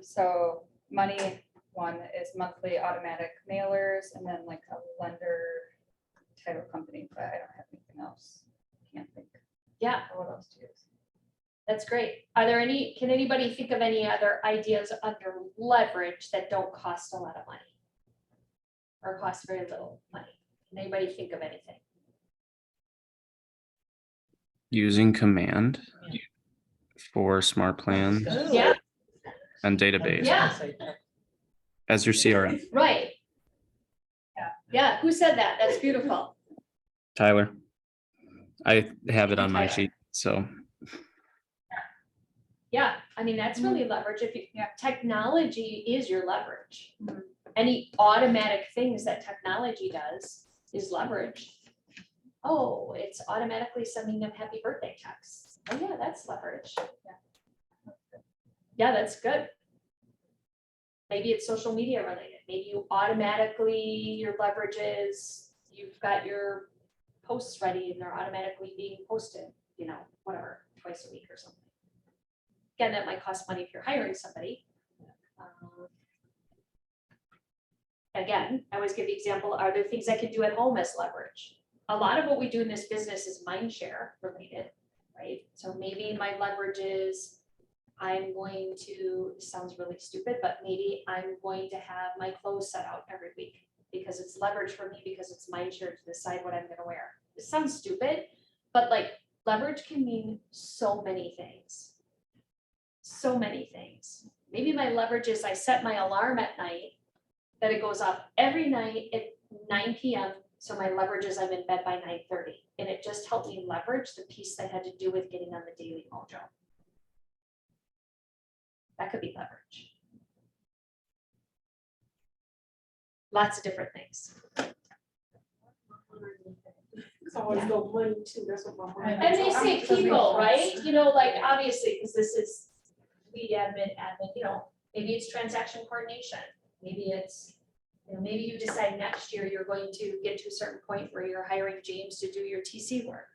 So money one is monthly automatic mailers, and then like a lender title company, but I don't have anything else. Can't think. Yeah, What else to use? that's great. Are there any, can anybody think of any other ideas under leverage that don't cost a lot of money? Or cost very little money? Can anybody think of anything? Using command for smart plan Yeah, and database Yeah. as your CRM. right. Yeah, who said that? That's beautiful. Tyler. I have it on my Tyler. sheet, so Yeah, I mean, that's really leverage. If you, technology is your leverage. Any automatic things that technology does is leverage. Oh, it's automatically sending them happy birthday texts. Oh yeah, that's leverage. Yeah, that's good. Maybe it's social media related. Maybe you automatically, your leverage is, you've got your posts ready and they're automatically being posted, you know, whatever, twice a week or something. Again, that might cost money if you're hiring somebody. Again, I always give the example, are there things I can do at home as leverage? A lot of what we do in this business is mind share related, right? So maybe my leverage is, I'm going to, this sounds really stupid, but maybe I'm going to have my clothes set out every week because it's leverage for me, because it's mind share to decide what I'm gonna wear. It sounds stupid, but like leverage can mean so many things. So many things. Maybe my leverage is I set my alarm at night, that it goes off every night at 9 p.m. So my leverage is I'm in bed by 9:30. And it just helped me leverage the piece that had to do with getting on the daily mojo. That could be leverage. Lots of different things. It's always go money too, that's what my mind. And they say people, right? You know, like obviously, because this is lead admin, you know, maybe it's transaction coordination. Maybe it's, you know, maybe you decide next year you're going to get to a certain point where you're hiring James to do your TC work.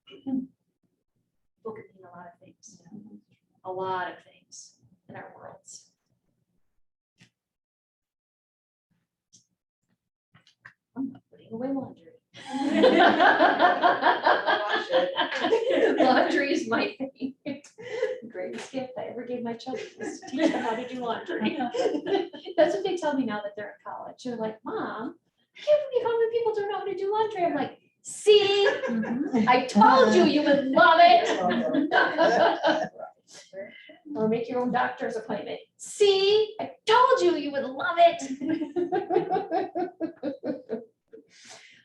People can mean a lot of things. A lot of things in our worlds. I'm not putting away laundry. Laundry is my thing. Greatest gift I ever gave my children was to teach them how to do laundry. That's what they tell me now that they're in college. They're like, Mom, I can't believe how many people don't know how to do laundry. I'm like, see, I told you you would love it. Or make your own doctor's appointment. See, I told you you would love it.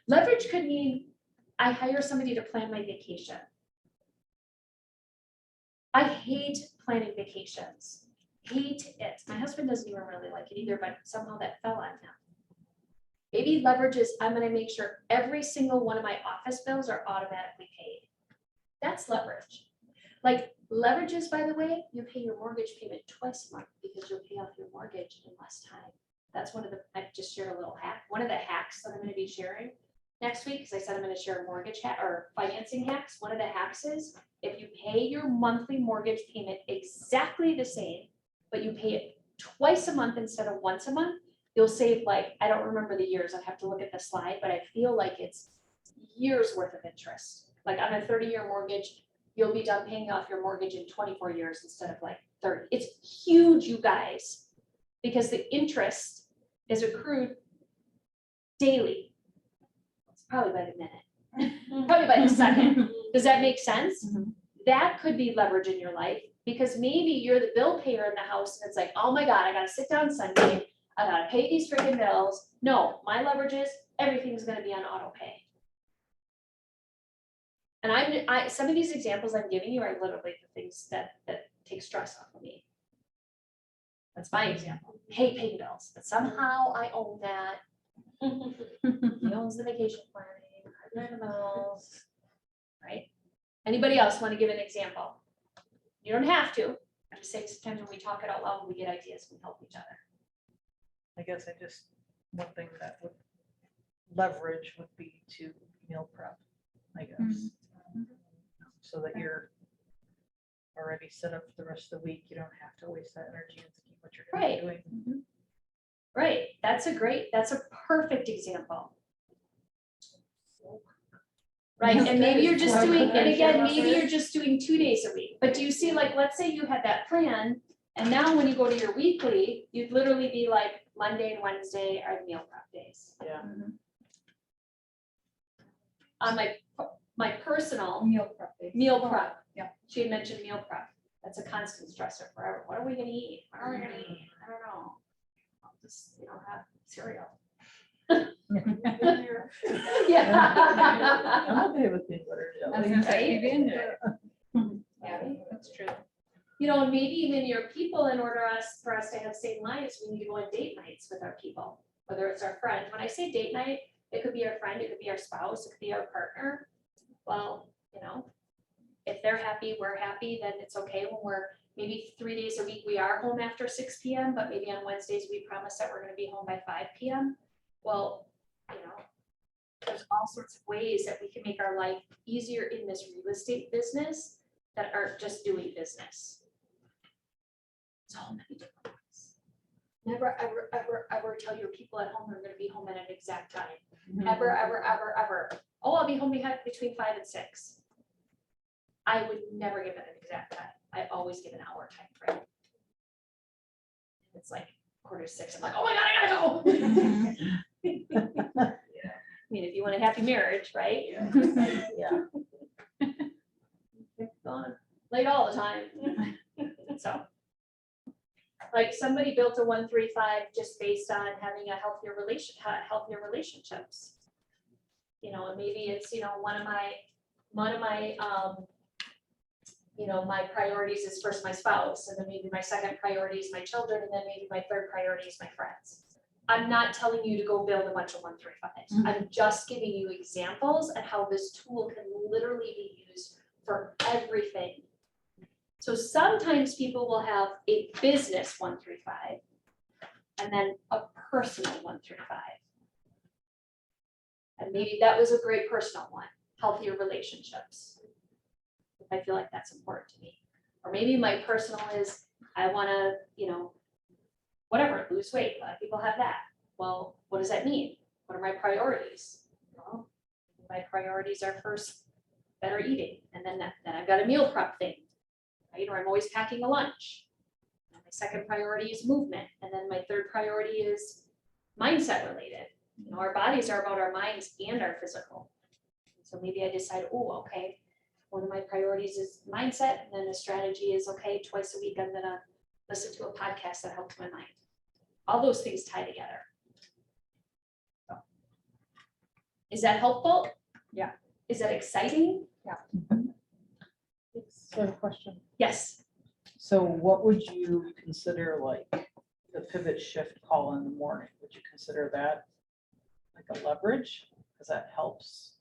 Leverage could mean I hire somebody to plan my vacation. I hate planning vacations. Hate it. My husband doesn't even really like it either, but somehow that fell on him. Maybe leverage is I'm going to make sure every single one of my office bills are automatically paid. That's leverage. Like leverages, by the way, you pay your mortgage payment twice a month because you'll pay off your mortgage in less time. That's one of the, I just shared a little hack. One of the hacks that I'm going to be sharing next week, because I said I'm gonna share mortgage hack or financing hacks. One of the hacks is if you pay your monthly mortgage payment exactly the same, but you pay it twice a month instead of once a month, you'll save like, I don't remember the years, I'd have to look at the slide, but I feel like it's years worth of interest. Like on a 30-year mortgage, you'll be done paying off your mortgage in 24 years instead of like 30. It's huge, you guys, because the interest is accrued daily. It's probably by the minute, probably by the second. Does that make sense? That could be leverage in your life, because maybe you're the bill payer in the house and it's like, oh my God, I gotta sit down Sunday, I gotta pay these freaking bills. No, my leverage is everything's gonna be on auto pay. And some of these examples I'm giving you are literally the things that take stress off of me. That's my example. Hate paying bills, but somehow I own that. He owns the vacation planning, I pay the bills, right? Anybody else want to give an example? You don't have to. I'm just saying sometimes when we talk it out loud, we get ideas, we help each other. I guess one thing that would leverage would be to meal prep, I guess. So that you're already set up for the rest of the week. You don't have to waste that energy and keep what you're gonna be doing. Right, that's a perfect example. Right, and maybe you're just doing, and again, maybe you're just doing 2 days a week, but do you see, like, let's say you had that plan, and now when you go to your weekly, you'd literally be like, Monday and Wednesday are the meal prep days. Yeah. On my personal Meal prep. days. meal prep. Yeah. She had mentioned meal prep. That's a constant stressor forever. What are we gonna eat? What are we gonna eat? I don't know. I'll just, have cereal. Yeah. I'm okay with peanut butter I was jelly. gonna say, PB&J. Yeah, That's true. and maybe even your people, in order for us to have same lives, we need to go on date nights with our people, whether it's our friend. When I say date night, it could be our friend, it could be our spouse, it could be our partner. Well, if they're happy, we're happy, then it's okay when we're maybe 3 days a week, we are home after 6 p.m., but maybe on Wednesdays, we promise that we're gonna be home by 5 p.m. Well, there's all sorts of ways that we can make our life easier in this real estate business that aren't just doing business. So many different ways. Never, ever, ever, ever tell your people at home they're gonna be home at an exact time. Ever, ever, ever, ever. Oh, I'll be home between 5 and 6. I would never give it an exact time. I always give an hour time frame. It's like 5:45. I'm like, oh my God, I gotta go. I mean, if you want a happy marriage, right? Yeah. Gone late all the time. So, like, somebody built a 135 just based on having a healthier relationships. And maybe it's one of my my priorities is first my spouse, and then maybe my second priority is my children, and then maybe my third priority is my friends. I'm not telling you to go build a bunch of 135s. I'm just giving you examples of how this tool can literally be used for everything. So sometimes people will have a business 135 and then a personal 135. And maybe that was a great personal one, healthier relationships. I feel like that's important to me. Or maybe my personal is, I wanna, whatever, lose weight. A lot of people have that. Well, what does that mean? What are my priorities? Well, my priorities are first better eating, and then I've got a meal prep thing, right? Or I'm always packing a lunch. And my second priority is movement, and then my third priority is mindset related. Our bodies are about our minds and our physical. So maybe I decide, oh, okay, one of my priorities is mindset, and then the strategy is, okay, twice a week I'm gonna listen to a podcast that helps my mind. All those things tie together. So, is that helpful? Yeah. Is that exciting? So I have a question. Yes. So what would you consider like the pivot shift call in the morning? Would you consider that like a leverage? Because that helps.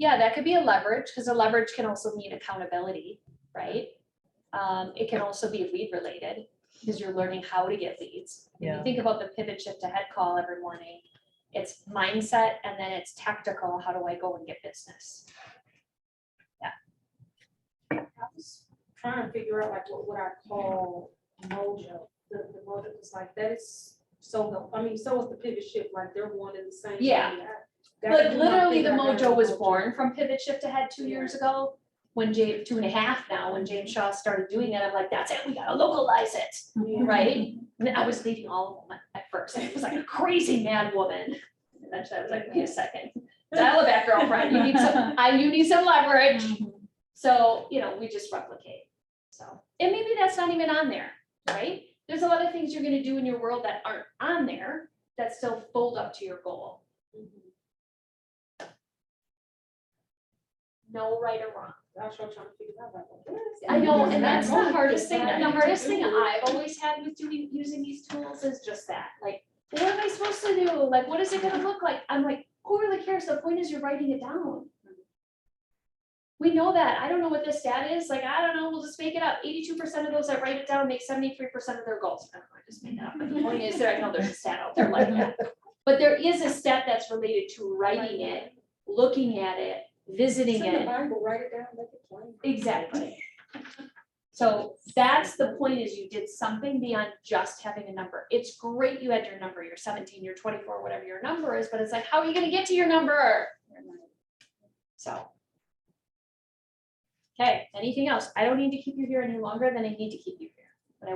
Yeah, that could be a leverage, because a leverage can also mean accountability, right? It can also be lead related, because you're learning how to get leads. When Yeah. you think about the pivot shift ahead call every morning, It's mindset, and then it's tactical, how do I go and get business? I was trying to figure out like what I call mojo. The mojo is like, that is so, I mean, so is the pivot shift, like they're one and the same. Yeah. thing. That But is my literally, the thing, I got mojo was mojo. born from Pivot Shift Ahead 2 years ago. When 2.5 now, when James Shaw started doing it, I'm like, that's it, we gotta localize it, Yeah. right? And I was leaving all of them at first, I was like a crazy mad woman. And eventually I was like, wait a second, dial it back, girlfriend, you need some leverage. So, we just replicate, so, and maybe that's not even on there, right? There's a lot of things you're gonna do in your world that aren't on there, that still fold up to your goal. No right or wrong. That's what I'm trying to figure out. Like, what is I know, it? and that's the hardest thing, Decide and the to hardest do thing it. I've always had with using these tools is just that, like, what am I supposed to do? Like, what is it gonna look like? I'm like, who really cares? The point is you're writing it down. We know that. I don't know what the stat is, like, I don't know, we'll just make it up. 82% of those that write it down make 73% of their goals. I don't know, I just made that up, but the point is that I know there's a stat out there like that. But there is a stat that's related to writing it, looking at it, visiting It's in the it. Bible, write it down, make it plain. Exactly. So that's the point, is you did something beyond just having a number. It's great you had your number, you're 17, you're 24, whatever your number is, but it's like, how are you gonna get to your number? So. Okay, anything else? I don't need to keep you here any longer than I need to keep you here. But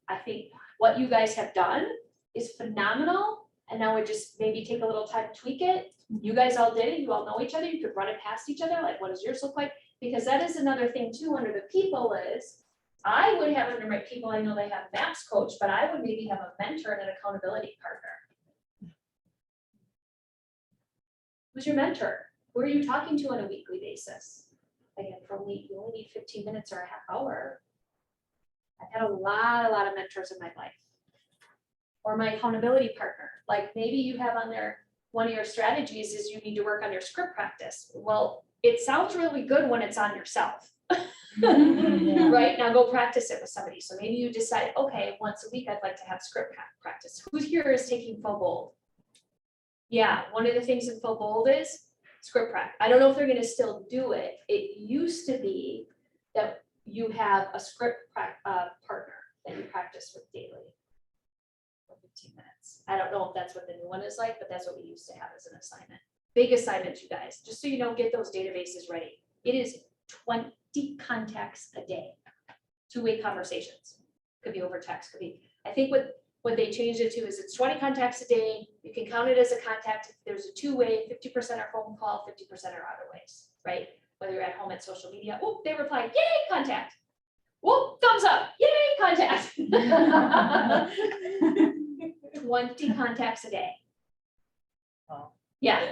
I think what you guys have done is phenomenal. And now we just maybe take a little time to tweak it. You guys all did it, you all know each other, you could run it past each other, like, what does yours look like? Because that is another thing too, under the people is, I would have under my people, I know they have maps coach, but I would maybe have a mentor and an accountability partner. Who's your mentor? Who are you talking to on a weekly basis? Again, you only need 15 minutes or a half hour. I've had a lot of mentors in my life. Or my accountability partner, like maybe you have on there, one of your strategies is you need to work on your script practice. Well, it sounds really good when it's on yourself. Right, now go practice it with somebody. So maybe you decide, okay, once a week I'd like to have script practice. Who's here is taking full bold? Yeah, one of the things in full bold is script practice. I don't know if they're gonna still do it. It used to be that you have a script partner that you practice with daily. 15 minutes. I don't know if that's what the new one is like, but that's what we used to have as an assignment. Big assignments, you guys, just so you know, get those databases ready. It is 20 contacts a day, two-way conversations. Could be over text, could be, I think what they changed it to is it's 20 contacts a day. You can count it as a contact. If there's a two-way, 50% are phone call, 50% are other ways, right? Whether you're at home at social media, oh, they reply, yay, contact. Whoa, thumbs up, yay, contact. 20 contacts a day. Wow. Yeah,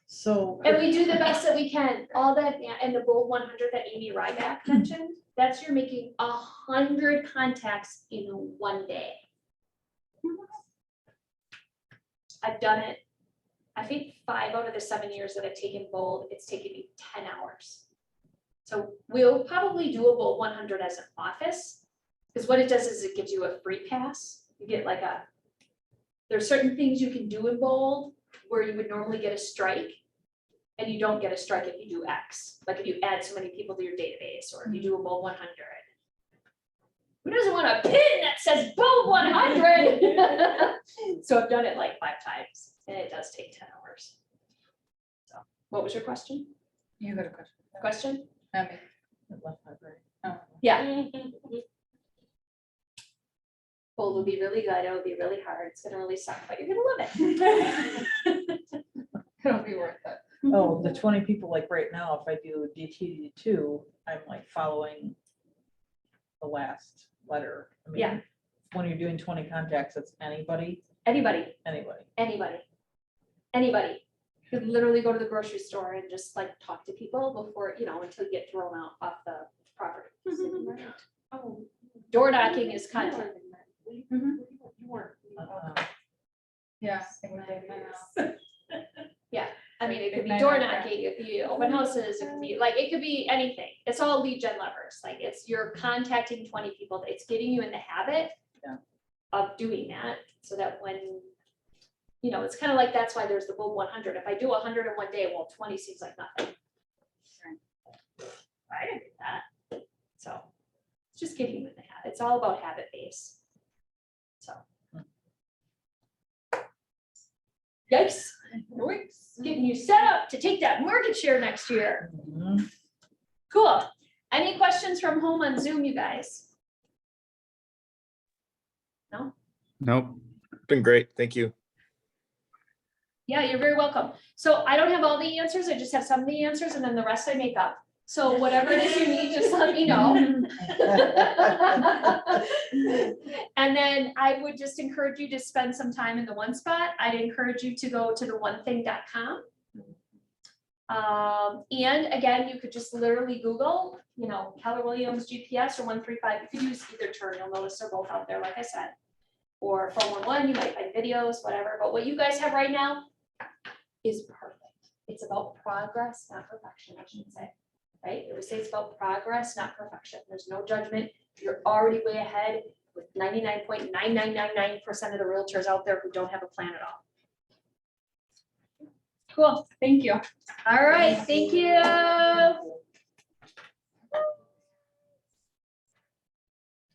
So. and we do the best that we can. All that, yeah, and the bold 100 that Amy Ryback mentioned, that's you're making 100 contacts in one day. I've done it. I think 5 out of the 7 years that I've taken bold, it's taken me 10 hours. So we'll probably do a bold 100 as an office, because what it does is it gives you a free pass. You get like there's certain things you can do in bold where you would normally get a strike, and you don't get a strike if you do X. Like if you add so many people to your database, or if you do a bold 100. Who doesn't want a pin that says bold 100? So I've done it like 5 times, and it does take 10 hours. So what was your question? You got a question? Question? Not me. Oh. Yeah. Bold will be really good. It'll be really hard. It's gonna really suck, but you're gonna love it. It'll be worth it. Oh, the 20 people, like right now, if I do DT2, I'm like following the last letter. I mean, Yeah. When you're doing 20 contacts, it's anybody. Anybody. Anybody. You could literally go to the grocery store and just like talk to people before, until you get thrown out off the property. Oh. Door knocking is content. You weren't. Yeah. I mean, it could be door knocking, it could be open houses, it could be anything. It's all lead gen levers. Like you're contacting 20 people. It's getting you in the habit Yeah. of doing that, so that when You know, it's kind of like, that's why there's the boom 100. If I do 100 in one day, well, 20 seems like nothing. I didn't do that. So it's just getting with the habit. It's all about habit base. So. Yikes, getting you set up to take that market share next year. Cool. Any questions from home on Zoom, you guys? No? Nope. Been great. Thank you. Yeah, you're very welcome. So I don't have all the answers. I just have some of the answers and then the rest I make up. So whatever it is you need, just let me know. And then I would just encourage you to spend some time in the one spot. I'd encourage you to go to theonething.com. And again, you could just literally Google, you know, Keller Williams GPS or 135. You could use either term. You'll notice they're both out there, like I said. Or 411, you might find videos, whatever. But what you guys have right now is perfect. It's about progress, not perfection, I should say. Right? It would say it's about progress, not perfection. There's no judgment. You're already way ahead with 99.9999% of the realtors out there who don't have a plan at all. Cool. Thank you. All right. Thank you.